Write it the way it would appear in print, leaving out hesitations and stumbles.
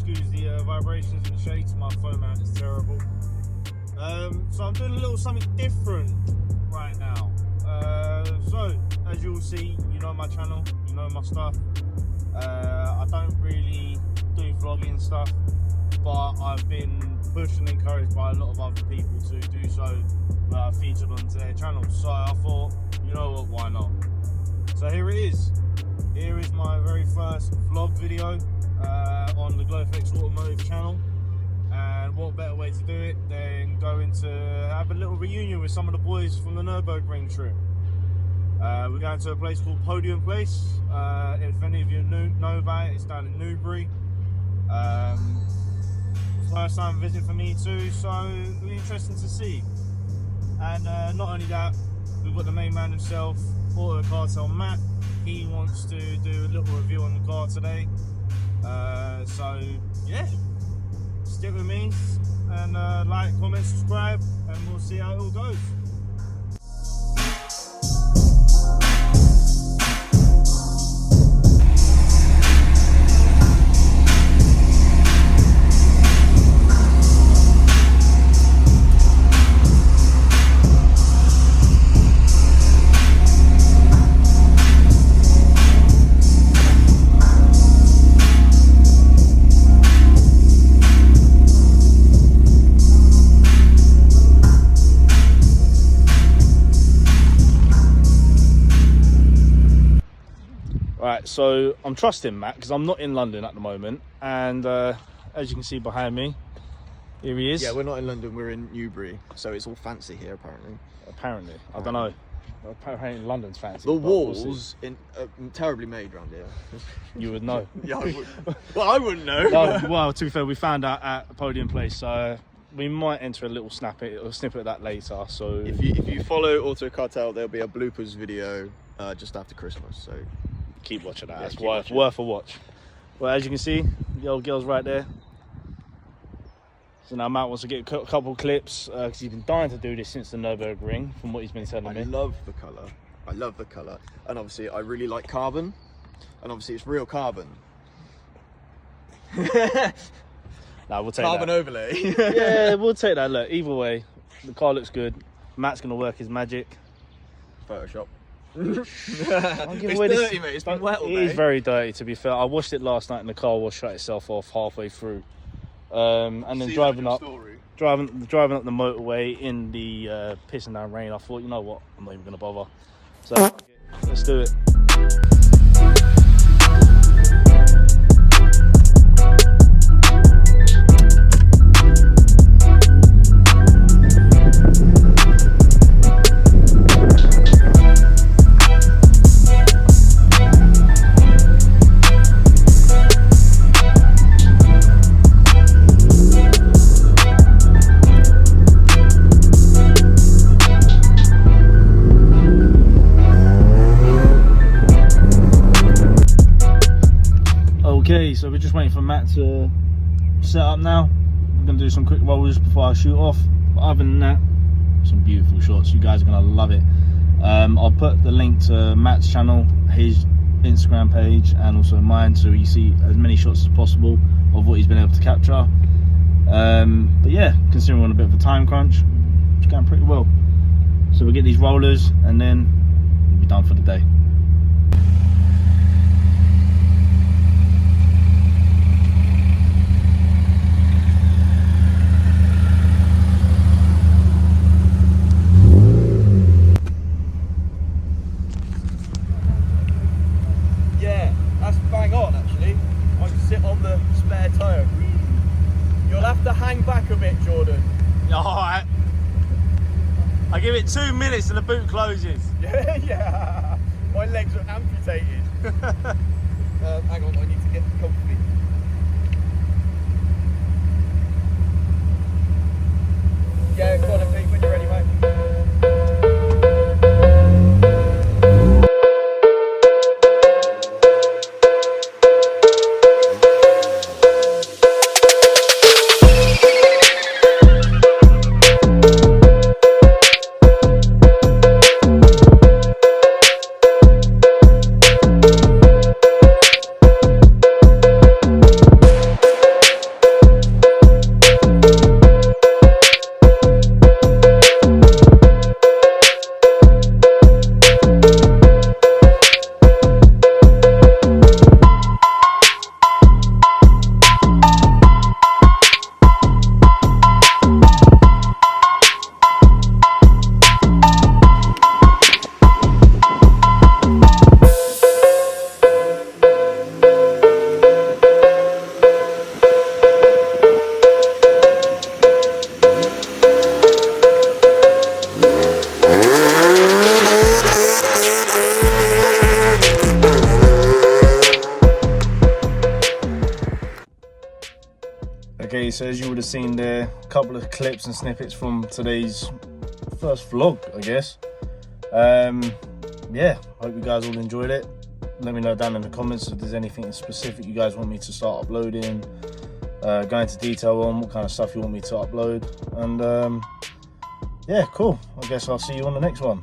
excuse the vibrations and shakes. My phone mount is terrible. So I'm doing a little something different right now. So as you'll see, you know my channel, you know my stuff. I don't really do vlogging stuff, but I've been pushed and encouraged by a lot of other people to do so, featured onto their channel. So I thought, you know what, why not? So here it is. Here is my very first vlog video on the GoFlex Automotive channel. And what better way to do it than going to have a little reunion with some of the boys from the Nürburgring trip. We're going to a place called Podium Place. If any of you know about it, it's down in Newbury. First time visit for me too, so it'll be interesting to see. And not only that, we've got the main man himself, Auto Cartel Matt. He wants to do a little review on the car today. So yeah, stick with me and like, comment, subscribe, and we'll see how it all goes. Right, so I'm trusting Matt because I'm not in London at the moment, and as you can see behind me, here he is. Yeah, we're not in London, we're in Newbury, so it's all fancy here apparently. Apparently, I don't know. Apparently London's fancy. The walls terribly made around here. You would know. Yeah, I would. Well, I wouldn't know. No, well, to be fair, we found out at Podium Place, so we might enter a little snippet of that later. So if you follow Auto Cartel, there'll be a bloopers video just after Christmas. So keep watching that. Yeah, it's worth a watch. Well, as you can see, the old girl's right there. So now Matt wants to get a couple clips because he's been dying to do this since the Nürburgring, from what he's been telling me. I love the colour. I love the colour, and obviously I really like carbon, and obviously it's real carbon. Nah, we'll take carbon that. overlay. Yeah, we'll take that. Look, either way, the car looks good. Matt's gonna work his magic. Photoshop. It's dirty, mate. It's been wet all day. It is very dirty, to be fair. I washed it last night and the car wash shut itself off halfway through. And then driving up the motorway in the pissing down rain, I thought, you know what, I'm not even gonna bother. So let's do it. Okay, so we're just waiting for Matt to set up now. We're going to do some quick rollers before I shoot off. But other than that, some beautiful shots. You guys are going to love it. I'll put the link to Matt's channel, his Instagram page, and also mine, so you see as many shots as possible of what he's been able to capture. But yeah, considering we're on a bit of a time crunch, it's going pretty well. So we'll get these rollers and then we'll be done for the day. Alright. I give it 2 minutes and the boot closes. Yeah. My legs are amputated. Hang on, I need to get comfy. Yeah, go on then, Pete, when you're ready, mate. Okay, so as you would have seen there, a couple of clips and snippets from today's first vlog, I guess. Yeah, hope you guys all enjoyed it. Let me know down in the comments if there's anything specific you guys want me to start uploading, go into detail on what kind of stuff you want me to upload. And yeah, cool. I guess I'll see you on the next one.